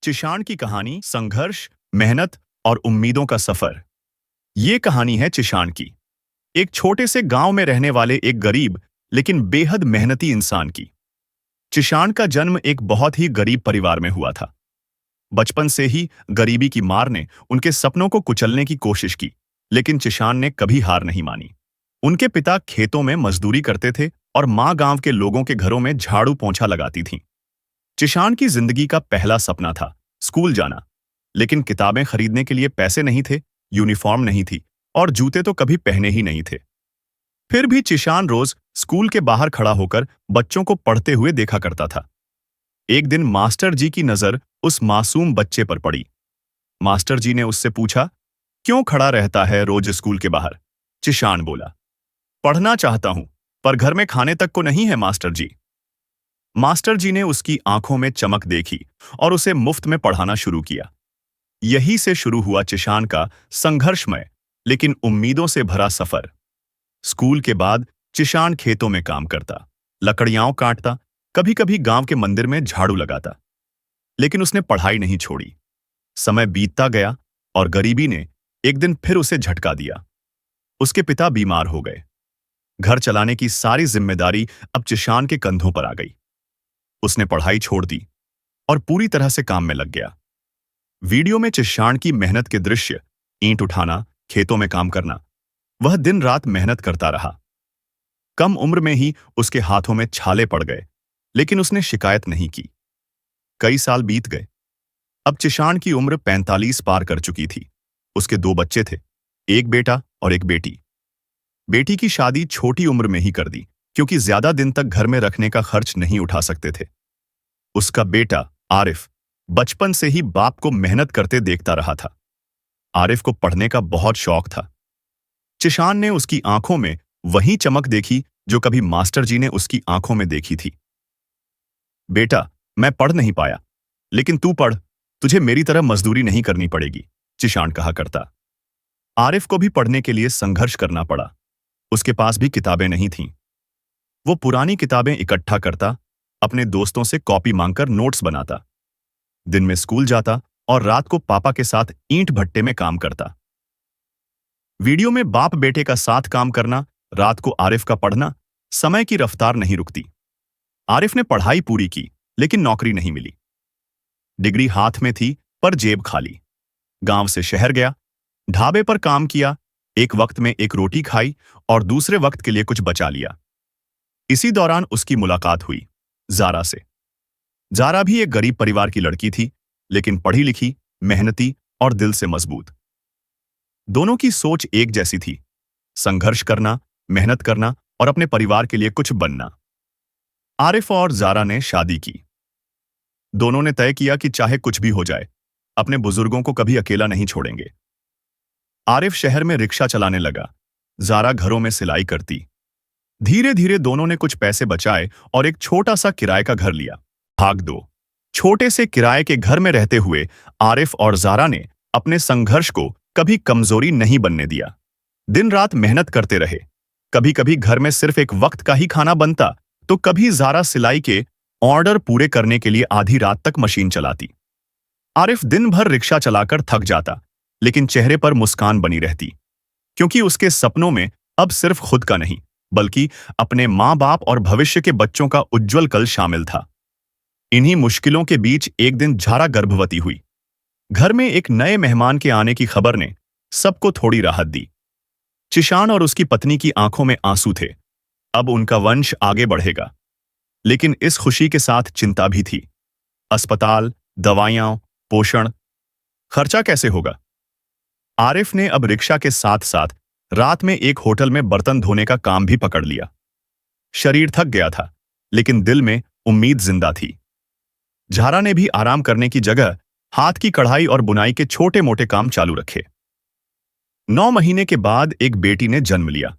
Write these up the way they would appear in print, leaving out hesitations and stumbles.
चिशान की कहानी संघर्ष, मेहनत और उम्मीदों का सफर। ये कहानी है चिशान की, एक छोटे से गांव में रहने वाले एक गरीब लेकिन बेहद मेहनती इंसान की। चिशान का जन्म एक बहुत ही गरीब परिवार में हुआ था। बचपन से ही गरीबी की मार ने उनके सपनों को कुचलने की कोशिश की, लेकिन चिशान ने कभी हार नहीं मानी। उनके पिता खेतों में मजदूरी करते थे और माँ गांव के लोगों के घरों में झाड़ू पोंछा लगाती थीं। चिशान की जिंदगी का पहला सपना था स्कूल जाना, लेकिन किताबें खरीदने के लिए पैसे नहीं थे, यूनिफॉर्म नहीं थी और जूते तो कभी पहने ही नहीं थे। फिर भी चिशान रोज स्कूल के बाहर खड़ा होकर बच्चों को पढ़ते हुए देखा करता था। एक दिन मास्टर जी की नजर उस मासूम बच्चे पर पड़ी। मास्टर जी ने उससे पूछा, क्यों खड़ा रहता है रोज स्कूल के बाहर? चिशान बोला, पढ़ना चाहता हूं, पर घर में खाने तक को नहीं है मास्टर जी। मास्टर जी ने उसकी आंखों में चमक देखी और उसे मुफ्त में पढ़ाना शुरू किया। यही से शुरू हुआ चिशान का संघर्षमय लेकिन उम्मीदों से भरा सफर। स्कूल के बाद चिशान खेतों में काम करता, लकड़ियां काटता, कभी कभी गांव के मंदिर में झाड़ू लगाता, लेकिन उसने पढ़ाई नहीं छोड़ी। समय बीतता गया और गरीबी ने एक दिन फिर उसे झटका दिया। उसके पिता बीमार हो गए। घर चलाने की सारी जिम्मेदारी अब चिशान के कंधों पर आ गई। उसने पढ़ाई छोड़ दी और पूरी तरह से काम में लग गया। वीडियो में चिशान की मेहनत के दृश्य, ईंट उठाना, खेतों में काम करना, वह दिन रात मेहनत करता रहा। कम उम्र में ही उसके हाथों में छाले पड़ गए, लेकिन उसने शिकायत नहीं की। कई साल बीत गए। अब चिशान की उम्र 45 पार कर चुकी थी। उसके 2 बच्चे थे, एक बेटा और एक बेटी। बेटी की शादी छोटी उम्र में ही कर दी, क्योंकि ज्यादा दिन तक घर में रखने का खर्च नहीं उठा सकते थे। उसका बेटा आरिफ बचपन से ही बाप को मेहनत करते देखता रहा था। आरिफ को पढ़ने का बहुत शौक था। चिशान ने उसकी आंखों में वही चमक देखी जो कभी मास्टर जी ने उसकी आंखों में देखी थी। बेटा, मैं पढ़ नहीं पाया, लेकिन तू पढ़, तुझे मेरी तरह मजदूरी नहीं करनी पड़ेगी, चिशान कहा करता। आरिफ को भी पढ़ने के लिए संघर्ष करना पड़ा। उसके पास भी किताबें नहीं थीं। वो पुरानी किताबें इकट्ठा करता, अपने दोस्तों से कॉपी मांगकर नोट्स बनाता। दिन में स्कूल जाता और रात को पापा के साथ ईंट भट्टे में काम करता। वीडियो में बाप बेटे का साथ काम करना, रात को आरिफ का पढ़ना, समय की रफ्तार नहीं रुकती। आरिफ ने पढ़ाई पूरी की, लेकिन नौकरी नहीं मिली। डिग्री हाथ में थी, पर जेब खाली। गांव से शहर गया, ढाबे पर काम किया, एक वक्त में एक रोटी खाई और दूसरे वक्त के लिए कुछ बचा लिया। इसी दौरान उसकी मुलाकात हुई जारा से। जारा भी एक गरीब परिवार की लड़की थी, लेकिन पढ़ी लिखी, मेहनती और दिल से मजबूत। दोनों की सोच एक जैसी थी, संघर्ष करना, मेहनत करना और अपने परिवार के लिए कुछ बनना। आरिफ और जारा ने शादी की। दोनों ने तय किया कि चाहे कुछ भी हो जाए, अपने बुजुर्गों को कभी अकेला नहीं छोड़ेंगे। आरिफ शहर में रिक्शा चलाने लगा, जारा घरों में सिलाई करती। धीरे धीरे दोनों ने कुछ पैसे बचाए और एक छोटा सा किराए का घर लिया। भाग 2। छोटे से किराए के घर में रहते हुए आरिफ और जारा ने अपने संघर्ष को कभी कमजोरी नहीं बनने दिया। दिन रात मेहनत करते रहे। कभी कभी घर में सिर्फ एक वक्त का ही खाना बनता, तो कभी जारा सिलाई के ऑर्डर पूरे करने के लिए आधी रात तक मशीन चलाती। आरिफ दिन भर रिक्शा चलाकर थक जाता, लेकिन चेहरे पर मुस्कान बनी रहती, क्योंकि उसके सपनों में अब सिर्फ खुद का नहीं, बल्कि अपने माँ बाप और भविष्य के बच्चों का उज्जवल कल शामिल था। इन्हीं मुश्किलों के बीच एक दिन जारा गर्भवती हुई। घर में एक नए मेहमान के आने की खबर ने सबको थोड़ी राहत दी। चिशान और उसकी पत्नी की आंखों में आंसू थे। अब उनका वंश आगे बढ़ेगा। लेकिन इस खुशी के साथ चिंता भी थी। अस्पताल, दवाइयां, पोषण, खर्चा कैसे होगा? आरिफ ने अब रिक्शा के साथ साथ रात में एक होटल में बर्तन धोने का काम भी पकड़ लिया। शरीर थक गया था, लेकिन दिल में उम्मीद जिंदा थी। जारा ने भी आराम करने की जगह हाथ की कढ़ाई और बुनाई के छोटे मोटे काम चालू रखे। 9 महीने के बाद एक बेटी ने जन्म लिया,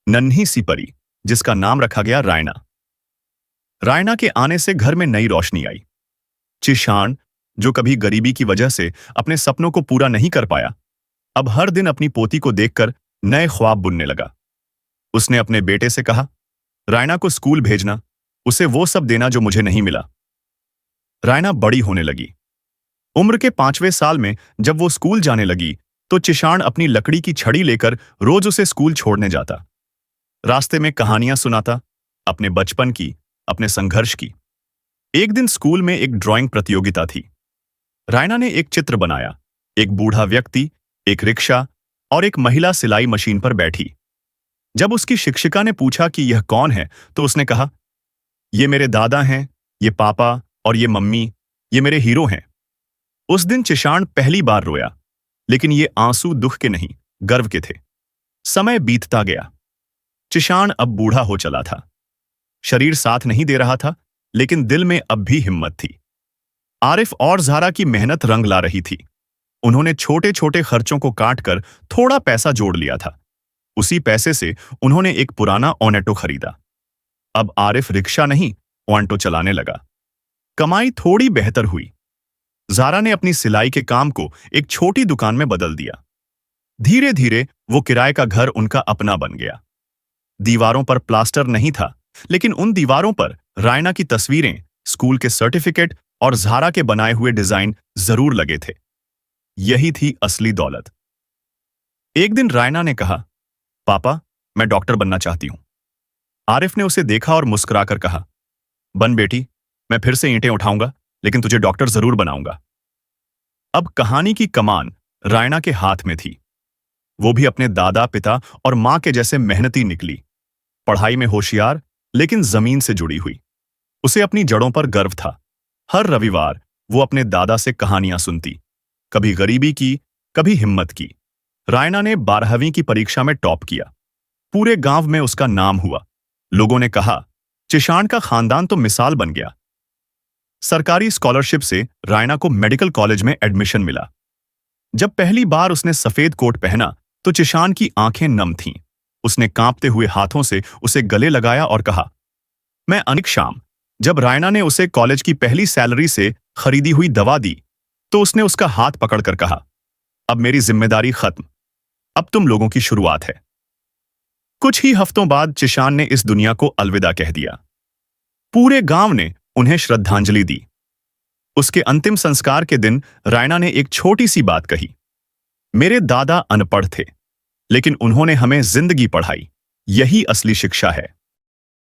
नन्ही सी परी, जिसका नाम रखा गया रायना। रायना के आने से घर में नई रोशनी आई। चिशान, जो कभी गरीबी की वजह से अपने सपनों को पूरा नहीं कर पाया, अब हर दिन अपनी पोती को देखकर नए ख्वाब बुनने लगा। उसने अपने बेटे से कहा, रायना को स्कूल भेजना, उसे वो सब देना जो मुझे नहीं मिला। रायना बड़ी होने लगी। उम्र के 5वें साल में जब वो स्कूल जाने लगी तो चिशान अपनी लकड़ी की छड़ी लेकर रोज उसे स्कूल छोड़ने जाता। रास्ते में कहानियां सुनाता, अपने बचपन की, अपने संघर्ष की। एक दिन स्कूल में एक ड्राइंग प्रतियोगिता थी। रायना ने एक चित्र बनाया, एक बूढ़ा व्यक्ति, एक रिक्शा और एक महिला सिलाई मशीन पर बैठी। जब उसकी शिक्षिका ने पूछा कि यह कौन है, तो उसने कहा, ये मेरे दादा हैं, ये पापा और ये मम्मी, ये मेरे हीरो हैं। उस दिन चिशान पहली बार रोया, लेकिन ये आंसू दुख के नहीं, गर्व के थे। समय बीतता गया। चिशान अब बूढ़ा हो चला था। शरीर साथ नहीं दे रहा था, लेकिन दिल में अब भी हिम्मत थी। आरिफ और ज़ारा की मेहनत रंग ला रही थी। उन्होंने छोटे छोटे खर्चों को काटकर थोड़ा पैसा जोड़ लिया था। उसी पैसे से उन्होंने एक पुराना ऑनेटो खरीदा। अब आरिफ रिक्शा नहीं, ऑन्टो चलाने लगा। कमाई थोड़ी बेहतर हुई। ज़ारा ने अपनी सिलाई के काम को एक छोटी दुकान में बदल दिया। धीरे धीरे वो किराए का घर उनका अपना बन गया। दीवारों पर प्लास्टर नहीं था, लेकिन उन दीवारों पर रायना की तस्वीरें, स्कूल के सर्टिफिकेट और ज़ारा के बनाए हुए डिजाइन जरूर लगे थे। यही थी असली दौलत। एक दिन रायना ने कहा, पापा, मैं डॉक्टर बनना चाहती हूं। आरिफ ने उसे देखा और मुस्कुराकर कहा, बन बेटी, मैं फिर से ईंटें उठाऊंगा, लेकिन तुझे डॉक्टर जरूर बनाऊंगा। अब कहानी की कमान रायना के हाथ में थी। वो भी अपने दादा, पिता और मां के जैसे मेहनती निकली। पढ़ाई में होशियार, लेकिन जमीन से जुड़ी हुई। उसे अपनी जड़ों पर गर्व था। हर रविवार वो अपने दादा से कहानियां सुनती, कभी गरीबी की, कभी हिम्मत की। रायना ने 12वीं की परीक्षा में टॉप किया। पूरे गांव में उसका नाम हुआ। लोगों ने कहा, चिशान का खानदान तो मिसाल बन गया। सरकारी स्कॉलरशिप से रायना को मेडिकल कॉलेज में एडमिशन मिला। जब पहली बार उसने सफेद कोट पहना तो चिशान की आंखें नम थीं। उसने कांपते हुए हाथों से उसे गले लगाया और कहा, मैं अनिक शाम। जब रायना ने उसे कॉलेज की पहली सैलरी से खरीदी हुई दवा दी तो उसने उसका हाथ पकड़कर कहा, अब मेरी जिम्मेदारी खत्म, अब तुम लोगों की शुरुआत है। कुछ ही हफ्तों बाद चिशान ने इस दुनिया को अलविदा कह दिया। पूरे गांव ने उन्हें श्रद्धांजलि दी। उसके अंतिम संस्कार के दिन रायना ने एक छोटी सी बात कही, मेरे दादा अनपढ़ थे, लेकिन उन्होंने हमें जिंदगी पढ़ाई। यही असली शिक्षा है।